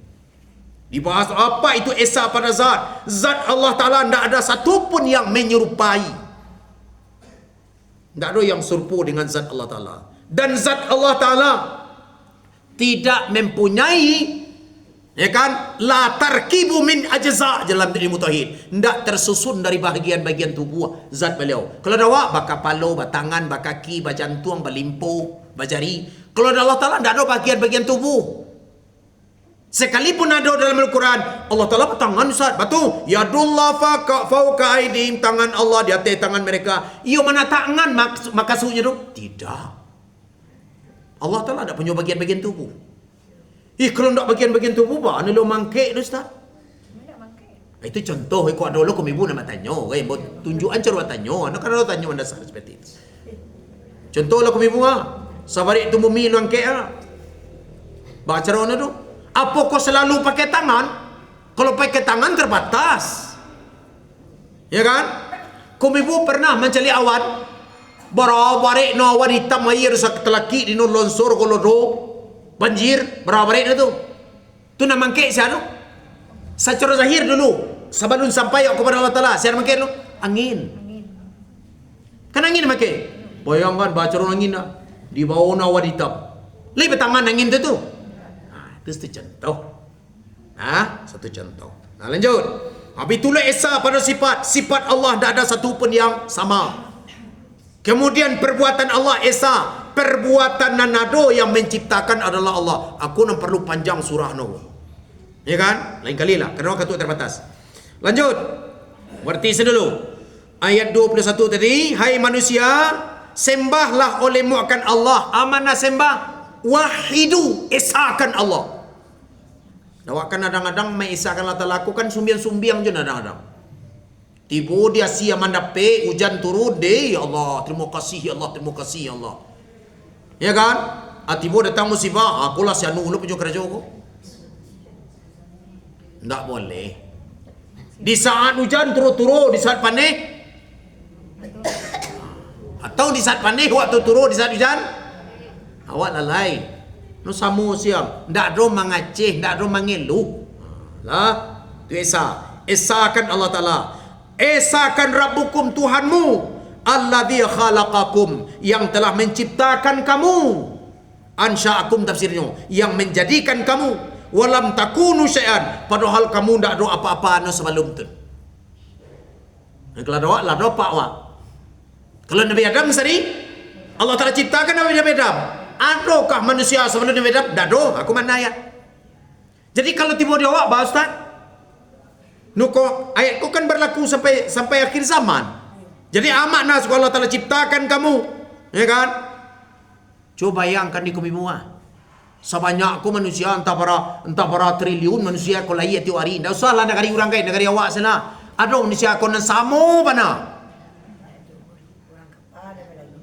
Dibahas apa itu esa pada zat. Zat Allah Ta'ala tidak ada satu pun yang menyerupai. Tidak ada yang serupa dengan zat Allah Ta'ala. Dan zat Allah Ta'ala tidak mempunyai, ya kan, la tarkibu min ajza dalam ilmu tauhid. Tidak tersusun dari bahagian-bahagian tubuh zat beliau. Kalau ada awak, baka palo, batangan, bakaki, bajantuang, balimpo, bajari. Kalau ada Allah Ta'ala, tidak ada bahagian-bahagian tubuh. Sekalipun ada dalam Al-Quran, Allah Ta'ala bertangan Ustaz. Batu, yadullah fauka aidim, tangan Allah di atas tangan mereka. Iyo mana tangan maksudnya tu? Tidak. Allah Ta'ala tidak punya bagian-bagian tubuh. Kalau tidak bagian-bagian tubuh, mana lo mangkek tu Ustaz? Itu contoh. Kalau ada lo ibu nak tanya. Tunjukan cara tanya. Anak kan ada tanya anda seperti itu. Contoh lah ibu sabari itu bumi lu angkek baca rona tu. Apa kau selalu pakai tangan? Kalau pakai tangan terbatas. Ya kan? Kau ibu pernah mencari awan. Barabare no awan hitam air sak telaki di no lonsor kalau do banjir barabare itu. Tu nak mangkek siapa? Secara zahir dulu. Sebelum sampai kepada Allah Ta'ala. Siapa mangkek lu? Angin. Kan angin mangkek. Bayangkan baca rona angin dah. Di bawah awan hitam. Lebih tangan angin itu tu. Itu satu contoh. Satu contoh. Lanjut. Habis itulah esa pada sifat. Sifat Allah tidak ada satu pun yang sama. Kemudian perbuatan Allah esa. Perbuatan nanado yang menciptakan adalah Allah. Aku nak perlu panjang surah no. Ya kan? Lain kali lah. Kerana waktu terbatas. Lanjut. Berarti sedulu. Ayat 21 tadi. Hai manusia. Sembahlah olehmu akan Allah. Amanah sembah. Wahidu. Esakan Allah. Dawak kan kadang-kadang mengesakan Allah Ta'ala. Aku kan sumbiang-sumbiang je kadang-kadang. Tiba dia siap mandape. Hujan turun. Ya Allah. Terima kasih ya Allah. Terima kasih ya Allah. Ya kan? Tiba datang musibah. Akulah si anu ulu punya kerja aku. Tak boleh. Di saat hujan turun-turun. Di saat panik. Atau di saat panik waktu turun, di saat hujan awak lalai. No samu siang. Tak ada mengaceh, tak ada mengeluh. Lah, itu esa. Esakan Allah Ta'ala. Esakan Rabbukum Tuhanmu. Alladhi khalaqakum. Yang telah menciptakan kamu. Ansha'akum tafsirnya. Yang menjadikan kamu. Walam takunu syai'an. Padahal kamu tak ada apa-apa sebelum tu. Kalau ada awak, lah ada apa awak. Kalau Nabi Adam sendiri, Allah Ta'ala ciptakan Nabi Adam. Adakah manusia sebelum Nabi Adam? Tak ada. Aku mana ayat. Jadi kalau tiba dia awak, bahas tak? Nuko, ayatku kan berlaku sampai akhir zaman. Jadi amanah Allah Ta'ala ciptakan kamu. Ya kan? Coba bayangkan di kami semua. Sebanyak aku manusia, entah para triliun manusia aku lahir tiap hari. Tak usahlah negari orang kaya, negari awak sana. Ada manusia aku nan sama mana?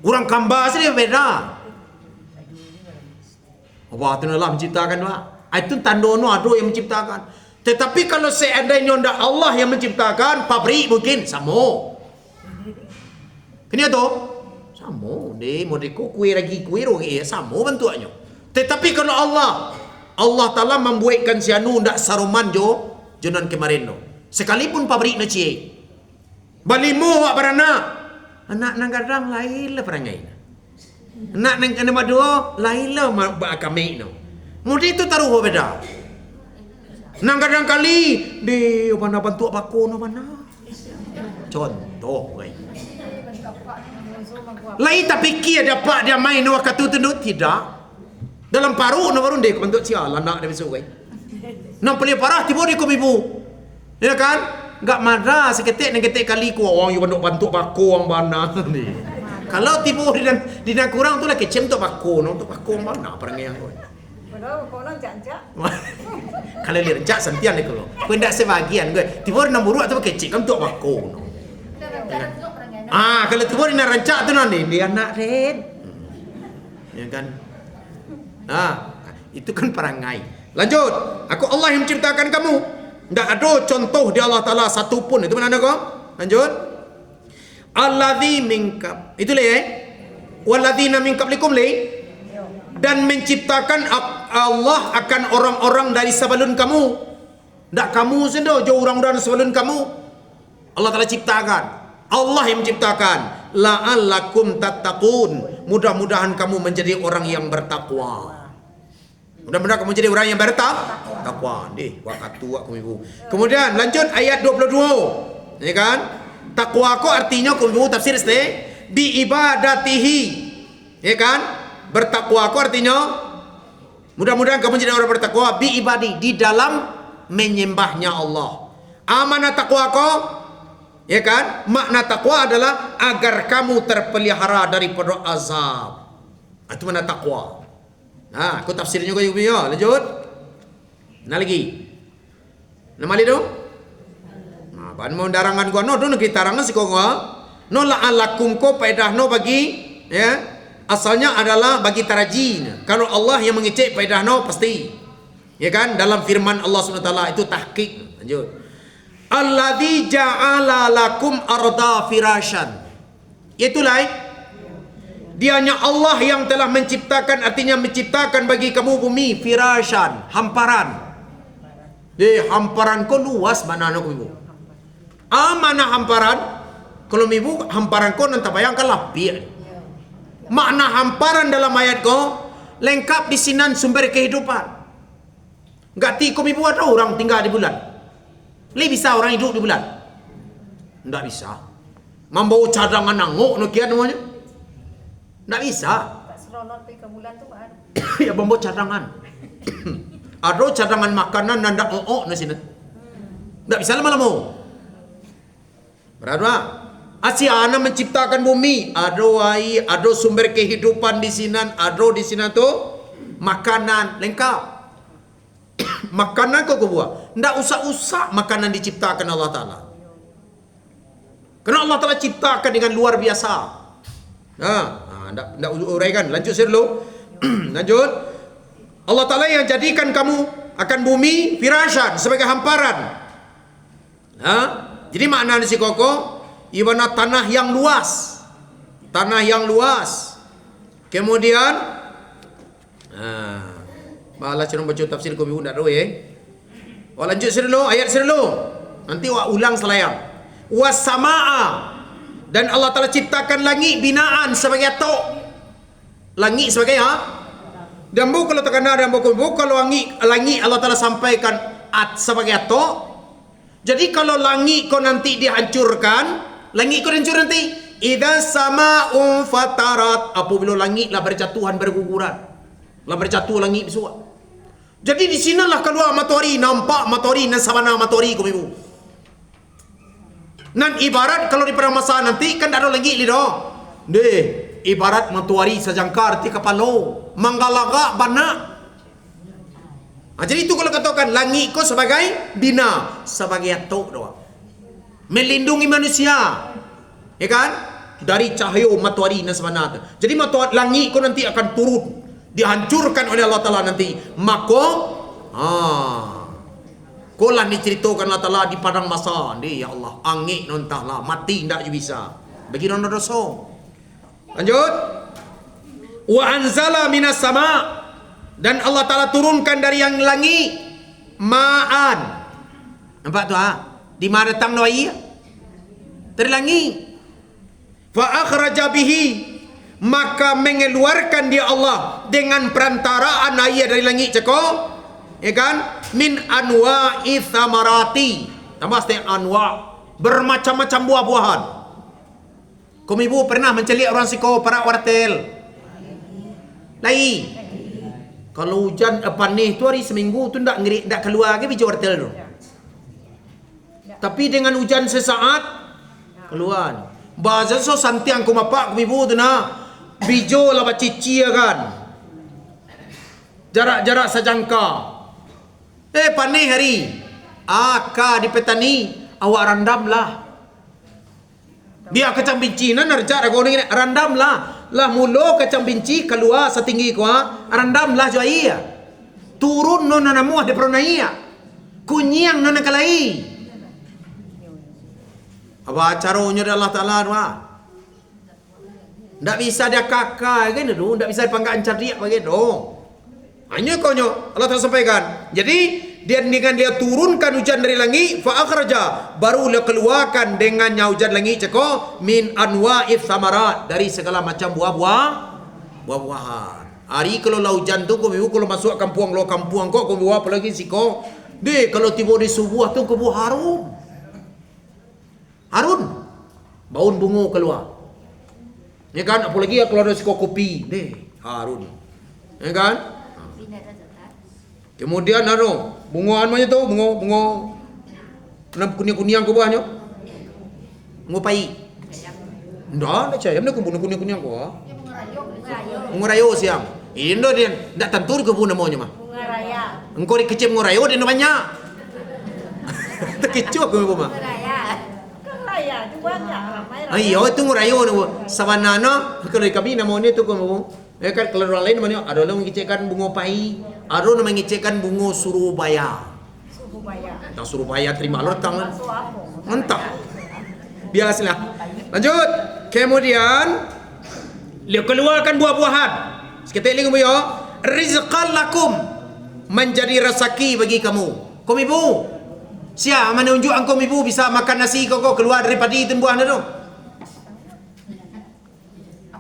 Orang kambas ni beda. Allah Ta'ala menciptakan doa. Itu tanda ada yang menciptakan. Tetapi kalau seandainya tidak Allah yang menciptakan, pabrik mungkin sama. Kini tu sama. Dia mau kue lagi kue rogi sama bentuknya. Tetapi kalau Allah Ta'ala membuatkan si anu ndak saruman jo jonan kemarin no. Sekalipun pabrik na cie. Balimu wak berana. Anak nang kadang lain lah perangai. Anak nang kena madua lain lah ba kami no. Mudi itu taruh beda. Nang kadang kali di mana bantu bako no mana. Contoh guys. Lain tak fikir dapat dia main waktu tu tidak. Dalam paru no baru dia bentuk sial anak dia besok guys. Nang paling parah tiba dia ibu. Ya kan? Enggak marah seketik nang ketik kali ku orang you bantu bako orang mana ni. Kalau tiba di dan kurang tu lah kecem tu bako no tu bako mana perangai yang guys. Kalau dia rencak sentian dia kalau. Kau tidak sebagian gue. Tiba nak buruk tu kecil kan tu bako no. Kalau tiba dia nak rencak tu nanti dia anak red. Ya kan? Itu kan perangai. Lanjut. Aku Allah yang menciptakan kamu. Tak ada contoh di Allah Ta'ala satu pun. Itu mana kau? Lanjut. Alladzi minkab. Itu Walladzina min qablikum dan menciptakan Allah akan orang-orang dari sebelum kamu. Tak kamu sendiri, jauh orang-orang sebelum kamu. Allah Ta'ala ciptakan. Allah yang menciptakan. La'allakum tattaqun. Mudah-mudahan kamu menjadi orang yang bertakwa. Mudah-mudahan kamu jadi orang yang bertakwa. Waktu ibu. Kemudian lanjut ayat 22. Ya kan? Takwa ko artinya ibu tafsir bi ibadatihi. Ya kan? Bertakwa ko artinya mudah-mudahan kamu jadi orang bertakwa bi ibadi di dalam menyembahnya Allah. Amanah takwa ko ya kan? Makna takwa adalah agar kamu terpelihara daripada azab. Itu mana takwa. Aku tafsirnya kau ya. Lanjut. Nah lagi. Nama lidu. Ban mau darangan gua no don kita tarangan si kau no la'alakum ko faedah no bagi ya. Asalnya adalah bagi tarajin. Kalau Allah yang mengecek faedah no pasti. Ya kan? Dalam firman Allah SWT itu tahqiq. Lanjut. Alladzi ja'ala lakum arda firasyan. Itulah dianya Allah yang telah menciptakan, artinya menciptakan bagi kamu bumi firasyan, hamparan. Hamparan ko luas mana nak ibu? Mana hamparan? Kalau ibu hamparan ko nanti bayangkan lapik. Makna hamparan dalam ayat ko lengkap di sinan sumber kehidupan. Enggak tikum ibu ada orang tinggal di bulan. Bisa orang hidup di bulan? Enggak bisa. Membawa cadangan nanguk no kian namanya. Enggak bisa. Tak seronok pergi ke bulan tu kan. Ya membawa cadangan. Ada cadangan makanan nanda di sini. Enggak bisa lama-lama. Berapa? Asyana menciptakan bumi, ada sumber kehidupan di sini, ada di sini tu makanan lengkap. Makanan kau buat. Ndak usah-usah makanan diciptakan Allah Ta'ala. Karena Allah Ta'ala ciptakan dengan luar biasa. Ndak uraikan. Lanjut dulu. Lanjut. Allah Ta'ala yang jadikan kamu akan bumi firasyan sebagai hamparan. Jadi makna di si koko ibarat tanah yang luas. Tanah yang luas. Kemudian malah cenderung baca tafsir kau ibu nak tahu ya. Lanjut dulu ayat dulu. Nanti ulang selayang. Was-samaa, dan Allah Ta'ala ciptakan langit binaan sebagai atok. Langit sebagai dan bu kalau terkena dan bu kalau langit Allah Ta'ala sampaikan sebagai atok. Jadi kalau langit kau nanti dihancurkan, langit kau hancur nanti. Idza sama'un fatarat, apabila langit lah berjatuhan berguguran. Lah berjatuh langit besar. Jadi di sinalah keluar matahari, nampak matahari dan sabana matahari kau ibu. Nan ibarat kalau di perang masa nanti kan ada lagi lido. Ibarat matahari sejangkar ti kapalo, manggalaga bana. Jadi itu kalau katakan langit kau sebagai bina, sebagai atok doang. Melindungi manusia. Ya kan? Dari cahaya matahari dan sabana. Jadi matahari langit kau nanti akan turun dihancurkan oleh Allah Ta'ala nanti. Maka kolah diceritakan Allah Ta'ala di padang masa ni, ya Allah, angin nontahlah, mati ndak bisa. Bagi orang dosa. Lanjut. Wa anzala minas sama, dan Allah Ta'ala turunkan dari yang langit ma'an. Nampak tu di mana datang no air? Dari langit. Fa akhraja bihi, maka mengeluarkan dia Allah dengan perantaraan air dari langit cakap, ya kan? Min anwa'i thamarati, tambah setengah anwa', bermacam-macam buah-buahan. Kamu ibu pernah mencelik orang siko para wartel? Lai. Kalau hujan panih tu hari seminggu tu ndak keluar ke biji wartel tu. Tapi dengan hujan sesaat keluar. Bahasa so santiang ku mapak ku ibu tu na. Bijo lah bacici kan. Jarak-jarak sejangka. Panih hari. Ka di petani awak randam lah. Biar kacang binci na narja kau ni randam lah. Lah mulo kacang binci keluar setinggi kuah, randam lah jo iya. Turun nona namu ada peronaya. Kunyang nona kalai. Apa caranya Allah Ta'ala doa? Ndak bisa dia kakak kan tu, ndak bisa dipangkat cerdik begitu. Hanya konyo Allah Ta'ala sampaikan. Jadi dengan dia turunkan hujan dari langit, fa akhraja, baru dia keluarkan dengannya hujan langit ceko min anwa'ith thamarat, dari segala macam buah-buahan. Hari kalau hujan tu kau kalau masuk kampung lo kampung kau buah apa lagi siko. Deh kalau tiba di subuh tu kau buah harum. Baun bunga keluar. Ya kan, apalagi kalau ada siko kopi, deh harun. Ya kan? Kemudian bunga namanya tu, bunga kuning-kuning ke buahnya. Bunga pai. Ndak caya, mana kuning-kuning ke buah? Bunga rayo siang. Indo dia ndak tentu ke bunga namanya mah. Bunga raya. Engkau dikecep bunga rayo dia banyak. Terkecup ke bunga. Bunga raya. Kan raya tu banyak ramai. Ayo itu bunga rayo tu. Sabana kalau di kami namanya tu ke bunga. Kan kalau orang lain namanya ada orang mengecekkan bunga pai, ada orang mengecekkan bunga surubaya. Tak surubaya terima lortang. Entah. Biasalah. Lanjut. Kemudian dia keluarkan buah-buahan. Seketik lagi yo, rizqan lakum, menjadi rezeki bagi kamu. Kamu ibu, siapa mana unjuk engkau ibu bisa makan nasi kau keluar dari padi itu buahnya tu.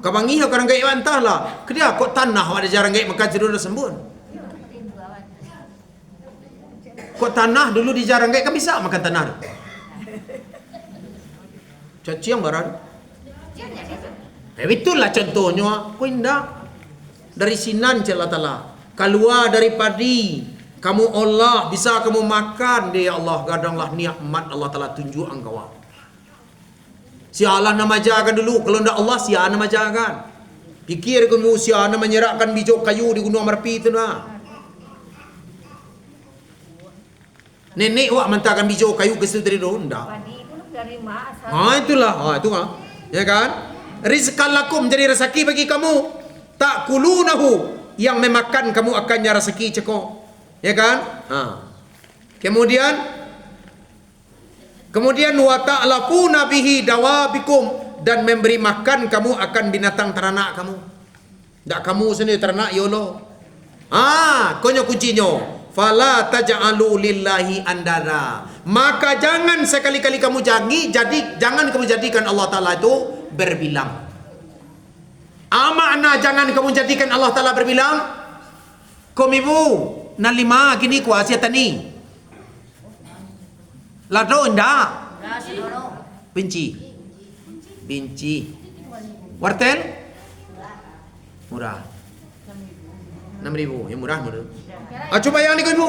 Kabangi orang gaya entahlah. Kedia kok tanah ada jarang gaya makan jeruk sembun. Kok tanah dulu di jarang gaya kan bisa makan tanah. Caci yang barang. Itulah contohnya. Kau indah dari sinan Allah Ta'ala. Keluar dari padi. Kamu Allah bisa kamu makan dia Allah. Gadanglah nikmat Allah Ta'ala tunjuk engkau. Si Allah nama jagan dulu. Kalau tidak Allah, si Allah nama jagan. Pikir kamu si Allah menyerahkan biji kayu di Gunung Merapi itu lah. Nenek wak mentakkan biji kayu ke situ dari dulu. Tidak. Itulah. Itu lah. Ya kan? Rizqan lakum, jadi rezeki bagi kamu. Ta'kulunahu, yang memakan kamu akannya rezeki ceko. Ya kan? Kemudian wa ta'lafuna bihi dawabikum, dan memberi makan kamu akan binatang teranak kamu. Tak kamu sendiri teranak ya Allah. Konyo kuncinya. Fala taj'alu lillahi andada. Maka jangan sekali-kali kamu jangan kamu jadikan Allah Ta'ala itu berbilang. Makna jangan kamu jadikan Allah Ta'ala berbilang. Komibu nalima kini kuasia tani. Lado ndak? Benci. Wartel? Murah. 6.000. Yang murah. Coba yang ni ibu.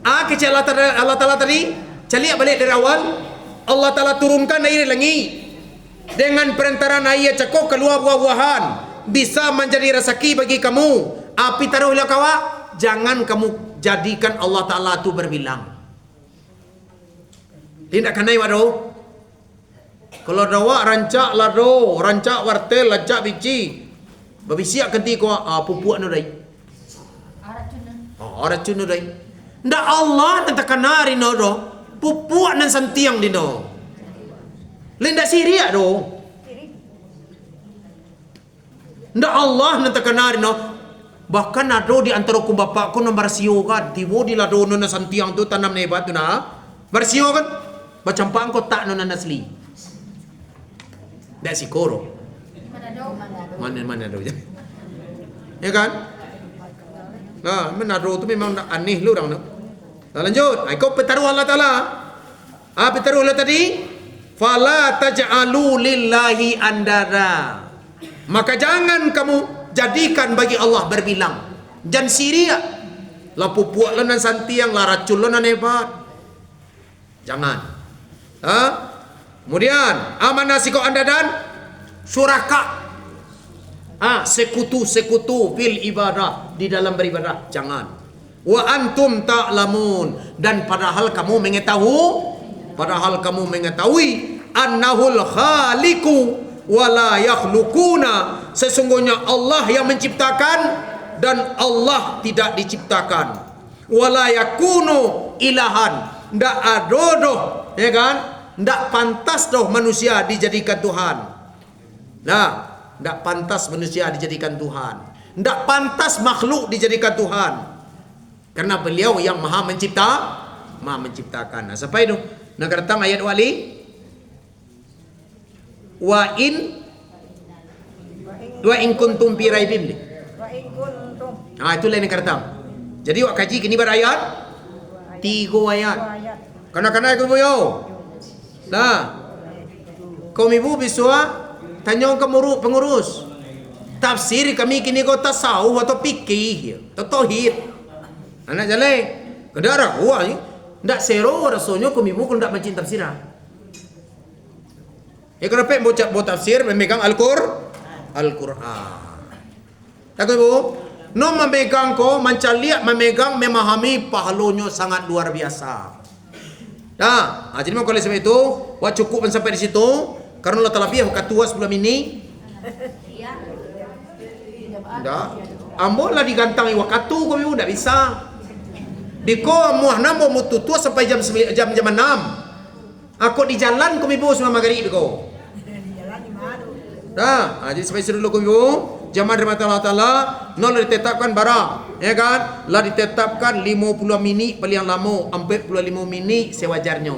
Kecil Allah Ta'ala tadi. Calik balik dari awal. Allah Ta'ala turunkan air langit. Dengan perantaraan air cakok keluar buah-buahan. Bisa menjadi rezeki bagi kamu. Api taruhlah kawak. Jangan kamu jadikan Allah Ta'ala itu berbilang. Tidak kanai wado. Kalau dawa rancak lado, rancak wartel, rancak biji. Babi siap kenti ko pupuak no dai. Racun no dai. Nda Allah nan takanari no do. Pupuak nan santiang di no. Lenda siria do. Nda Allah nan takanari no. Bahkan ada di antara ku bapak ku nomor sio kan. Tibo di lado no na santiang tu tanam nebat tu na. Bersio kan. Bacampang ko tak no na asli. Dak sikoro. Mana do. Ya kan? Nah, Manado tu memang aneh lu orang tu. Lanjut. Kau pertaruh Allah Ta'ala. Pertaruh Allah tadi. Fala taj'alu lillahi andada. Maka jangan kamu jadikan bagi Allah berbilang. Jangan siria. La pupuak lo nan santiang, la racun lo nan hebat. Jangan. Kemudian, amanah siko andadan. Suraka. Sekutu fil ibadah, di dalam beribadah. Jangan. Wa antum ta'lamun, dan padahal kamu mengetahui annahul khaliqu wa la yakhluquna, sesungguhnya Allah yang menciptakan dan Allah tidak diciptakan. Wa la yakunu ilahan, ndak adodoh, ya kan? Ndak pantas doh manusia dijadikan Tuhan. Nah, ndak pantas manusia dijadikan Tuhan. Ndak pantas makhluk dijadikan Tuhan. Karena beliau yang maha menciptakan. Nah, sampai itu. Nah, datang ayat wali. Wa in kuntum fi raibin. Itu lain yang datang. Jadi wak kaji kini berayat 3 ayat. Kana-kana aku boyo. Nah. Kaum ibu biswa tanya ke pengurus. Tafsir kami kini ko tasawuf atau fikih, atau tauhid. Anak jalan. Kedara wah ni. Ndak sero rasonyo kami bukan ndak mencinta tafsiran. Kenapa baca tafsir memegang Al-Qur'an. Tak ibu? No memegang ko mencaliak memegang memahami pahalonyo sangat luar biasa. Jadi mau kalau sebab itu, wah cukup sampai di situ. Karena Allah Ta'ala biar ketua sebelum ini. Ndak. Ambolah digantang wakatu kami pun ndak bisa. Diko muah namo mututua sampai jam 6. Aku di jalan kami bu semua maghrib diko. Jadi sampai situ dulu kami bu. Jamaah rahmat Allah Ta'ala nol ditetapkan barang, ya kan? Lah ditetapkan 50 minit paling lama, 45 minit sewajarnya.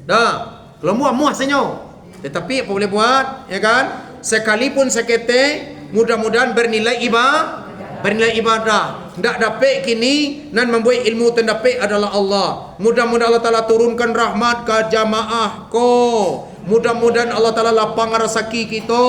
Kalau muah senyo. Tetapi apa boleh buat, ya kan? Sekalipun sekete, mudah-mudahan bernilai ibadah. Ndak dapat kini nan membuat ilmu tendapik adalah Allah. Mudah-mudahan Allah Ta'ala turunkan rahmat ke jamaah ko. Mudah-mudahan Allah Ta'ala lapang rezeki kita.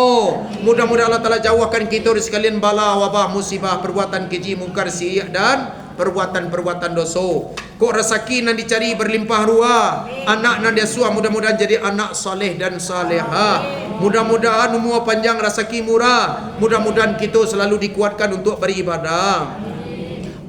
Mudah-mudahan Allah Ta'ala jauhkan kita dari sekalian bala, wabah, musibah, perbuatan keji, mungkar, sirik dan perbuatan-perbuatan dosa. Kok rezeki nan dicari berlimpah ruah. Anak nan dia suah mudah-mudahan jadi anak saleh dan salehah. Mudah-mudahan umur panjang, rezeki murah. Mudah-mudahan kita selalu dikuatkan untuk beribadah.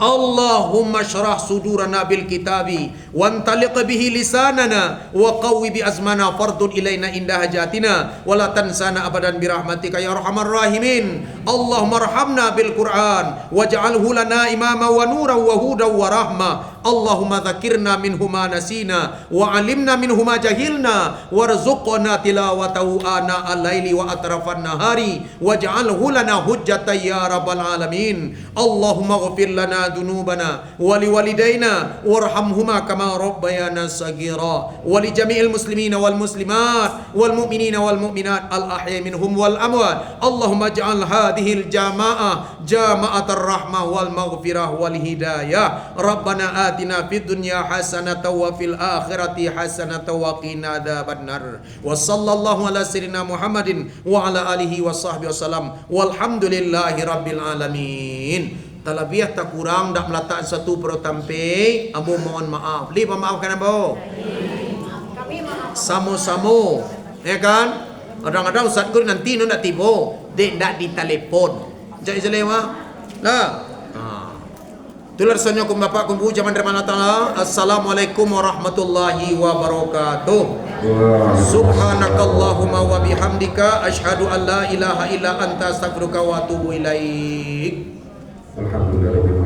Allahumma syrah sudurana bil kitabi wantaliq bihi lisanana wa qawwi bi azmana fardun ilaina inda hajatina wa la tansana abadan bi rahmatika ya arhamar rahimin. Allahumma arhamna bil Qur'an waj'alhu lana imama wa nuran wa hudan wa rahmah. Allahumma dzakirna minhu ma nasina wa 'alimna minhu ma jahilna warzuqna tilawatahu ana al-laili wa atrafan nahari waj'alhu lana hujjatan ya rabbal alamin. Allahumma ighfir lana dunubana wa liwalidayna warhamhuma kama rabbayana saghira wa li jami'il muslimina wal muslimat wal mu'minina wal mu'minat al ahya minhum wal amwat. Allahumma ij'al hadhihi al jamaah jama'atar rahmah wal maghfirah wal hidayah. Rabbana atina fid dunya hasanatan wa fil akhirati hasanatan wa qina adzabannar. Wa sallallahu ala sayyidina Muhammadin wa ala alihi wa sahbihi wasallam. Walhamdulillahi rabbil alamin. Talabiah tak kurang dak meletak satu pertampe. Ambo mohon maaf. Li maafkan ambo. Kami maaf. Samo-samo. Ya kan? Kadang-kadang Ustaz Guru nanti nak tiba. Dek ndak ditelepon. Jadi jelewa. Lah. Tular sonyo kum bapak kum bu jaman remana taala. Assalamualaikum warahmatullahi wabarakatuh. Subhanakallahumma wa bihamdika asyhadu an la ilaha illa anta astaghfiruka wa atubu ilaik. Alhamdulillah.